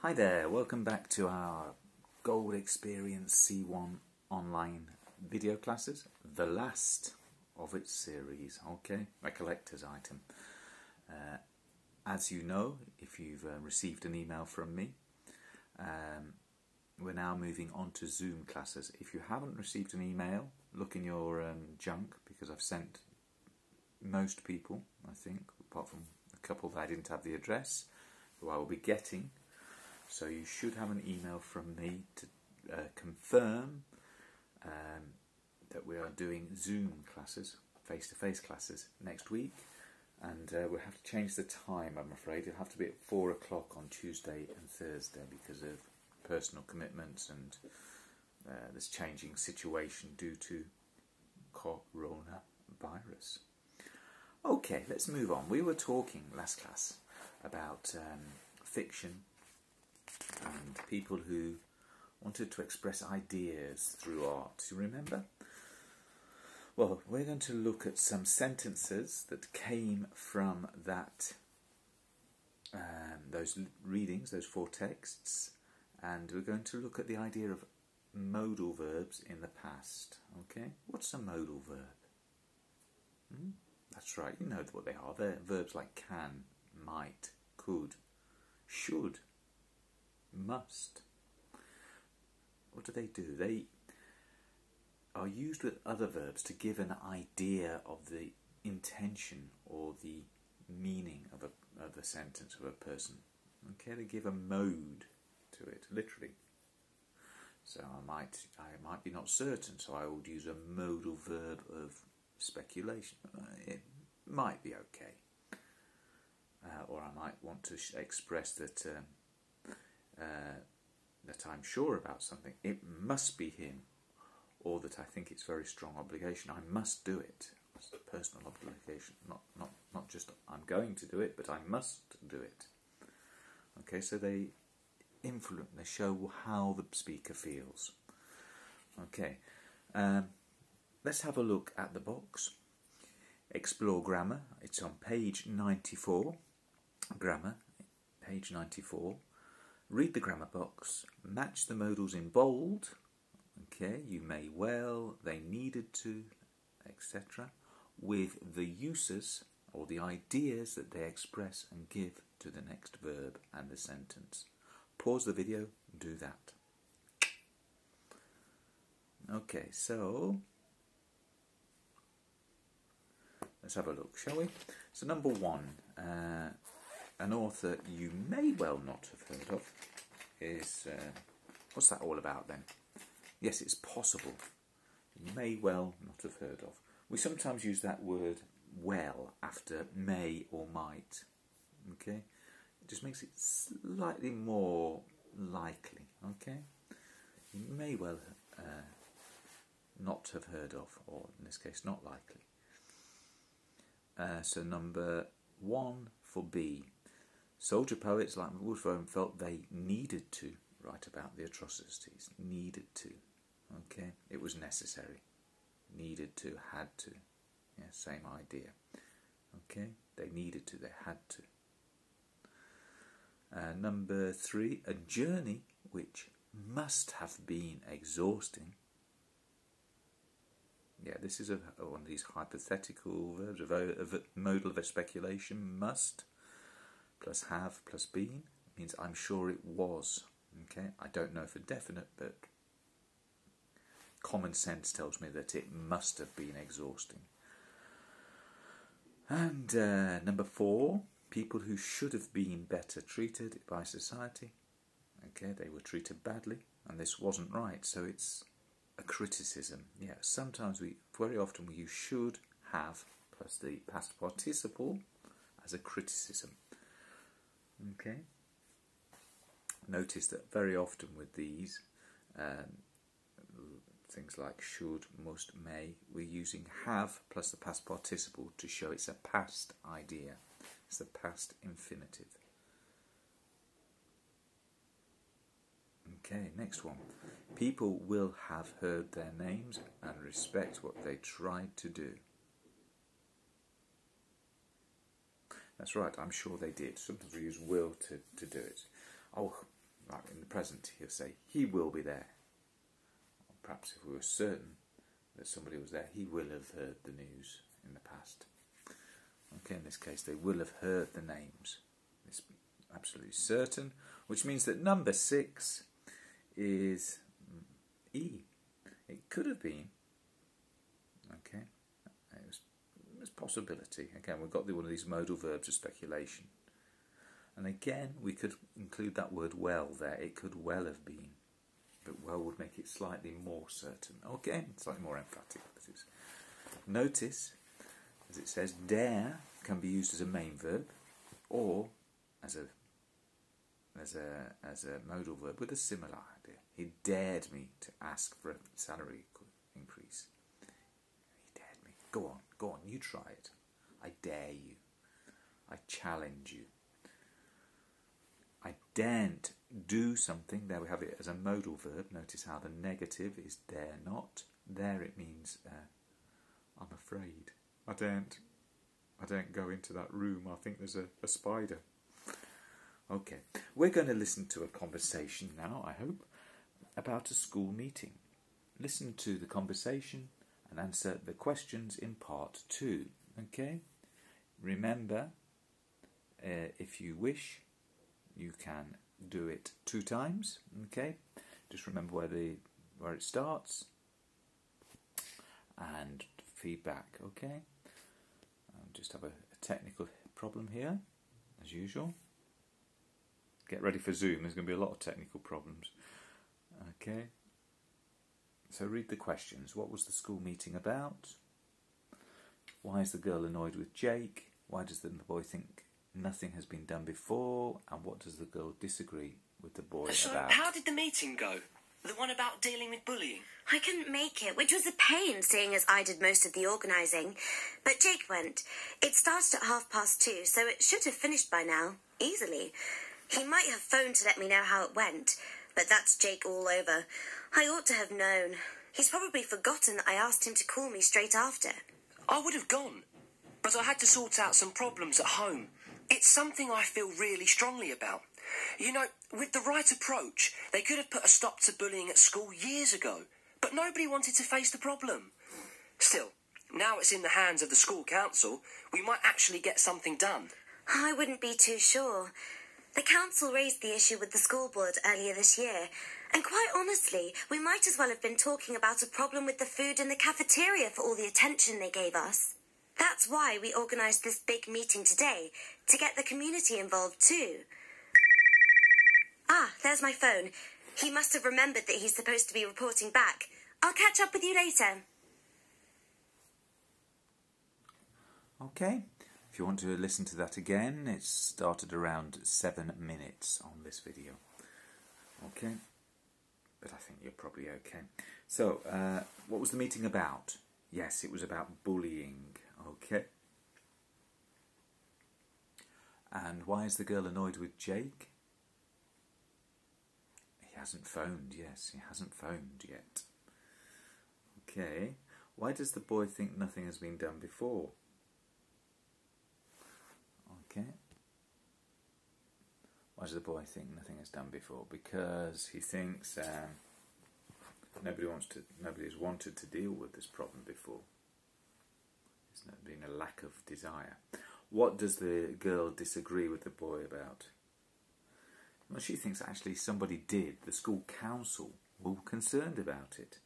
Hi there, welcome back to our Gold Experience C1 online video classes, the last of its series, okay, a collector's item. As you know, if you've received an email from me, we're now moving on to Zoom classes. If you haven't received an email, look in your junk, because I've sent most people, I think, apart from a couple that I didn't have the address, who I will be getting. So you should have an email from me to confirm that we are doing Zoom classes, face-to-face classes, next week. And we'll have to change the time, I'm afraid. It'll have to be at 4 o'clock on Tuesday and Thursday because of personal commitments and this changing situation due to coronavirus. Okay, let's move on. We were talking last class about fiction and people who wanted to express ideas through art. Do you remember? Well, we're going to look at some sentences that came from that those readings, those 4 texts, and we're going to look at the idea of modal verbs in the past. Okay, what's a modal verb? That's right, you know what they are. They're verbs like can, might, could, should, must. What do? They are used with other verbs to give an idea of the intention or the meaning of a sentence of a person. Okay, they give a mode to it, literally. So I might be not certain, so I would use a modal verb of speculation. It might be okay. Or I might want to express that that I'm sure about something. It must be him. Or that I think it's very strong obligation. I must do it. It's a personal obligation. Not just I'm going to do it, but I must do it. Okay, so they influence, they show how the speaker feels. Okay, let's have a look at the box. Explore grammar. It's on page 94. Grammar, page 94. Read the grammar box. Match the modals in bold. Okay, you may well, they needed to, etc. with the uses or the ideas that they express and give to the next verb and the sentence. Pause the video, do that. Okay, so let's have a look, shall we? So number 1, an author you may well not have heard of is, what's that all about then? Yes, it's possible. You may well not have heard of. We sometimes use that word well after may or might. Okay? It just makes it slightly more likely. Okay? You may well not have heard of, or in this case, not likely. So number 1 for B. Soldier poets like Woodrow felt they needed to write about the atrocities. Needed to. Okay, it was necessary. Needed to, had to. Yeah, same idea. Okay, they needed to, they had to. Number 3, a journey which must have been exhausting. Yeah, this is one of these hypothetical verbs, a modal of speculation. Must plus have plus been means I'm sure it was. Okay, I don't know for definite, but common sense tells me that it must have been exhausting. And number 4, people who should have been better treated by society. Okay, they were treated badly, and this wasn't right, so it's a criticism. Yeah, sometimes very often we use should have plus the past participle as a criticism. Okay. Notice that very often with these things like should, must, may, we're using have plus the past participle to show it's a past idea. It's the past infinitive. Okay, next one. People will have heard their names and respect what they tried to do. That's right, I'm sure they did. Sometimes we use will to do it. Oh, present, he'll say, he will be there. Or perhaps if we were certain that somebody was there, he will have heard the news in the past. Okay, in this case, they will have heard the names. It's absolutely certain, which means that number 6 is E. It could have been. Okay, it was a possibility. Again, we've got one of these modal verbs of speculation. And again, we could include that word well there. It could well have been. But well would make it slightly more certain. Again, slightly more emphatic. Notice, as it says, dare can be used as a main verb or as a modal verb with a similar idea. He dared me to ask for a salary increase. He dared me. Go on, you try it. I dare you. I challenge you. I daren't do something. There we have it as a modal verb. Notice how the negative is dare not. There it means I'm afraid. I daren't go into that room. I think there's a spider. Okay, we're going to listen to a conversation now, I hope, about a school meeting. Listen to the conversation and answer the questions in part 2. Okay? Remember, if you wish, you can do it 2 times. Okay? Just remember where it starts and feedback. Okay? Just have a technical problem here, as usual. Get ready for Zoom. There's going to be a lot of technical problems. Okay. So read the questions. What was the school meeting about? Why is the girl annoyed with Jake? Why does the boy think nothing has been done before? And what does the girl disagree with the boy So about? How did the meeting go? The one about dealing with bullying? I couldn't make it, which was a pain, seeing as I did most of the organising. But Jake went. It started at 2:30, so it should have finished by now. Easily. He might have phoned to let me know how it went, but that's Jake all over. I ought to have known. He's probably forgotten that I asked him to call me straight after. I would have gone, but I had to sort out some problems at home. It's something I feel really strongly about. You know, with the right approach, they could have put a stop to bullying at school years ago, but nobody wanted to face the problem. Still, now it's in the hands of the school council, we might actually get something done. I wouldn't be too sure. The council raised the issue with the school board earlier this year, and quite honestly, we might as well have been talking about a problem with the food in the cafeteria for all the attention they gave us. That's why we organised this big meeting today, to get the community involved too. Ah, there's my phone. He must have remembered that he's supposed to be reporting back. I'll catch up with you later. Okay. If you want to listen to that again, it started around 7 minutes on this video. Okay, but I think you're probably okay. So, what was the meeting about? Yes, it was about bullying. Okay. And why is the girl annoyed with Jake? He hasn't phoned. Yes, he hasn't phoned yet. Okay. Why does the boy think nothing has been done before? Okay. Why does the boy think nothing is done before? Because he thinks nobody's wanted to deal with this problem before. There's been a lack of desire. What does the girl disagree with the boy about? Well, she thinks actually somebody did. The school council were concerned about it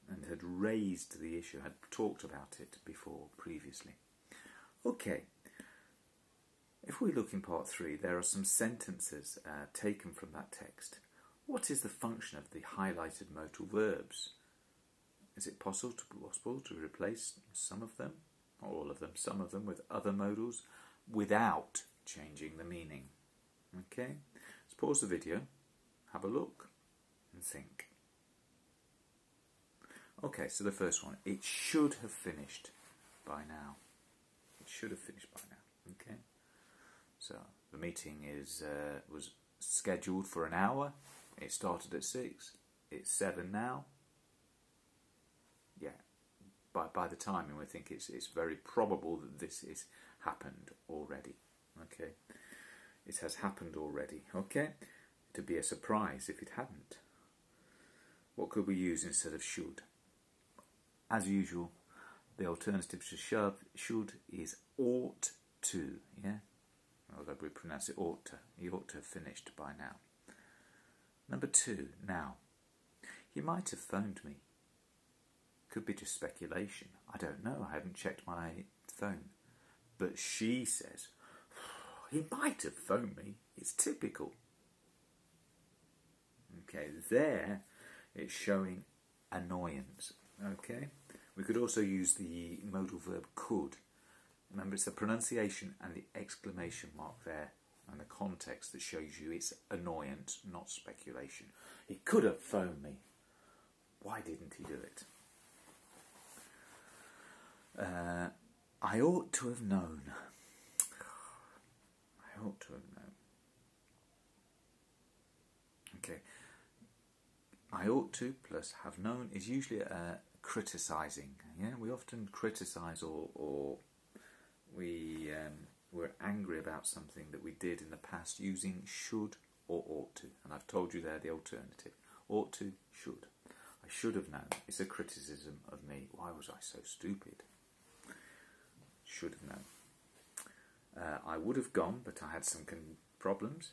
and had raised the issue, had talked about it before, previously. Okay. If we look in part 3, there are some sentences taken from that text. What is the function of the highlighted modal verbs? Is it possible to replace some of them, not all of them, some of them with other modals without changing the meaning? Okay, let's pause the video, have a look and think. Okay, so the first one, it should have finished by now. It should have finished by now, okay? So the meeting was scheduled for an hour. It started at 6. It's 7 now. Yeah. By the timing, we think it's very probable that this has happened already. Okay. It has happened already. Okay. It to be a surprise if it hadn't. What could we use instead of should? As usual, the alternative to should is ought to, yeah? Although we pronounce it ought to. He ought to have finished by now. Number 2, now. He might have phoned me. Could be just speculation. I don't know. I haven't checked my phone. But she says, he might have phoned me. It's typical. Okay, there it's showing annoyance. Okay? We could also use the modal verb could. Remember, it's the pronunciation and the exclamation mark there and the context that shows you it's annoyance, not speculation. He could have phoned me. Why didn't he do it? I ought to have known. I ought to have known. Okay. I ought to plus have known is usually criticising. Yeah, we often criticise or we're angry about something that we did in the past using should or ought to. And I've told you there the alternative. Ought to, should. I should have known. It's a criticism of me. Why was I so stupid? Should have known. I would have gone, but I had some problems.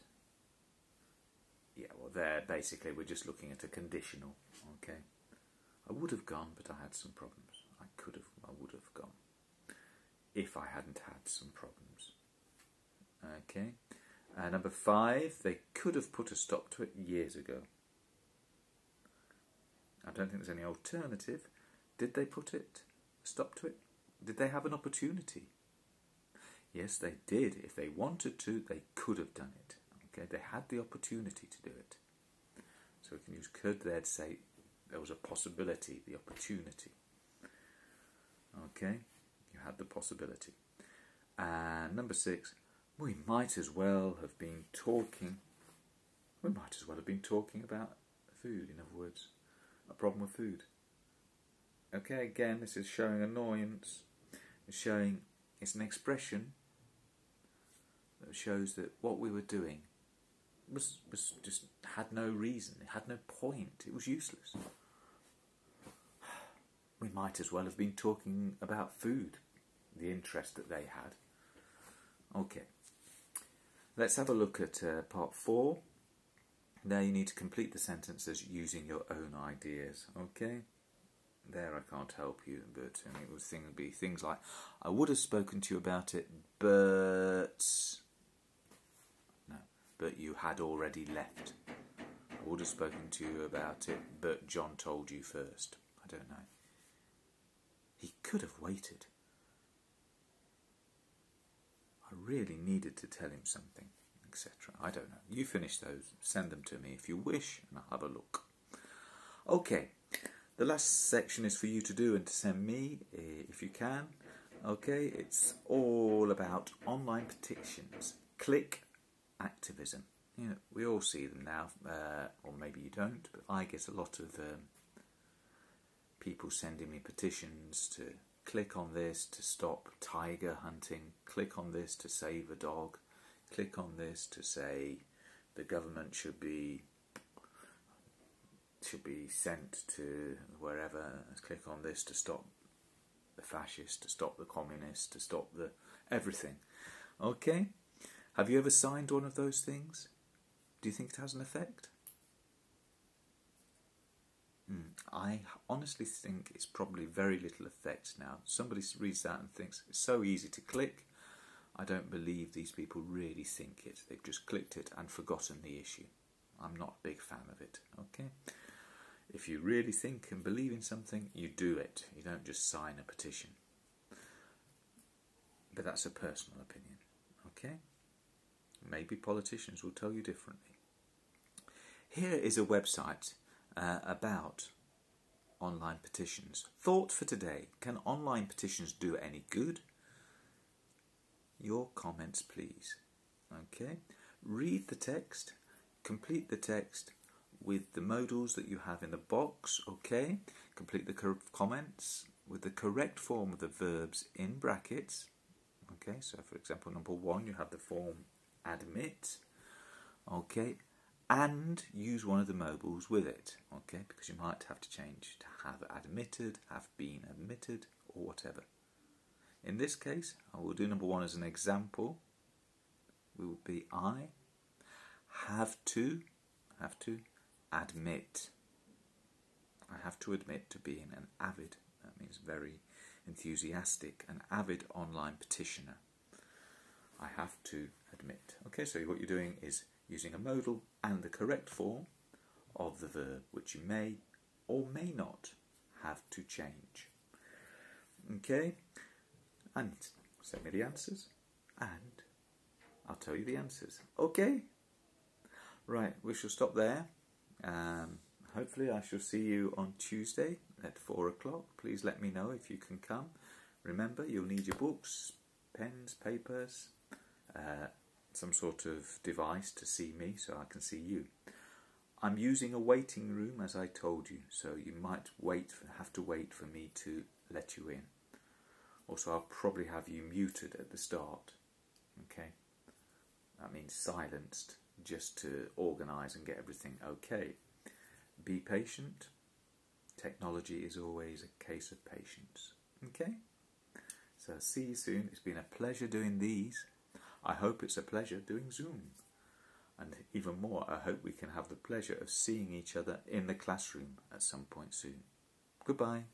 Yeah, well, there, basically, we're just looking at a conditional, okay? I would have gone, but I had some problems. I would have gone. If I hadn't had some problems. Okay. Number 5, they could have put a stop to it years ago. I don't think there's any alternative. Did they put a stop to it? Did they have an opportunity? Yes, they did. If they wanted to, they could have done it. Okay, they had the opportunity to do it. So we can use could there to say there was a possibility, the opportunity. Okay, you had the possibility. And number 6, we might as well have been talking. We might as well have been talking about food, in other words. A problem with food. Okay, again, this is showing annoyance. It's showing, it's an expression that shows that what we were doing was just had no reason, it had no point, it was useless. We might as well have been talking about food, the interest that they had. Okay, let's have a look at part 4. Now you need to complete the sentences using your own ideas, okay? There I can't help you, but it would be things like, I would have spoken to you about it, but you had already left. I would have spoken to you about it, but John told you first. I don't know. He could have waited. I really needed to tell him something, etc. I don't know. You finish those. Send them to me if you wish, and I'll have a look. Okay. The last section is for you to do and to send me, if you can. Okay, it's all about online petitions. Click activism. You know, we all see them now, or maybe you don't, but I get a lot of people sending me petitions to click on this to stop tiger hunting, click on this to save a dog, click on this to say the government should be sent to wherever, click on this to stop the fascists, to stop the communists, to stop the everything. Okay? Have you ever signed one of those things? Do you think it has an effect? I honestly think it's probably very little effect now. Somebody reads that and thinks it's so easy to click. I don't believe these people really think it. They've just clicked it and forgotten the issue. I'm not a big fan of it. Okay? If you really think and believe in something, you do it. You don't just sign a petition. But that's a personal opinion. Okay? Maybe politicians will tell you differently. Here is a website about online petitions. Thought for today. Can online petitions do any good? Your comments, please. Okay? Read the text. Complete the text with the modals that you have in the box, okay? Complete the comments with the correct form of the verbs in brackets, okay? So, for example, number 1, you have the form admit, okay? and use one of the mobiles with it, okay, because you might have to change to have admitted, have been admitted, or whatever. In this case, I will do number 1 as an example. It will be I have to admit. I have to admit to being an avid, that means very enthusiastic, an avid online petitioner. I have to admit. Okay, so what you're doing is using a modal and the correct form of the verb, which you may or may not have to change. Okay, and send me the answers and I'll tell you the answers. Okay, right, we shall stop there. Hopefully I shall see you on Tuesday at 4 o'clock. Please let me know if you can come. Remember, you'll need your books, pens, papers, some sort of device to see me so I can see you. I'm using a waiting room, as I told you, so you might have to wait for me to let you in. Also, I'll probably have you muted at the start. Okay, that means silenced, just to organise and get everything okay. Be patient. Technology is always a case of patience. Okay? So see you soon. It's been a pleasure doing these. I hope it's a pleasure doing Zoom. And even more, I hope we can have the pleasure of seeing each other in the classroom at some point soon. Goodbye.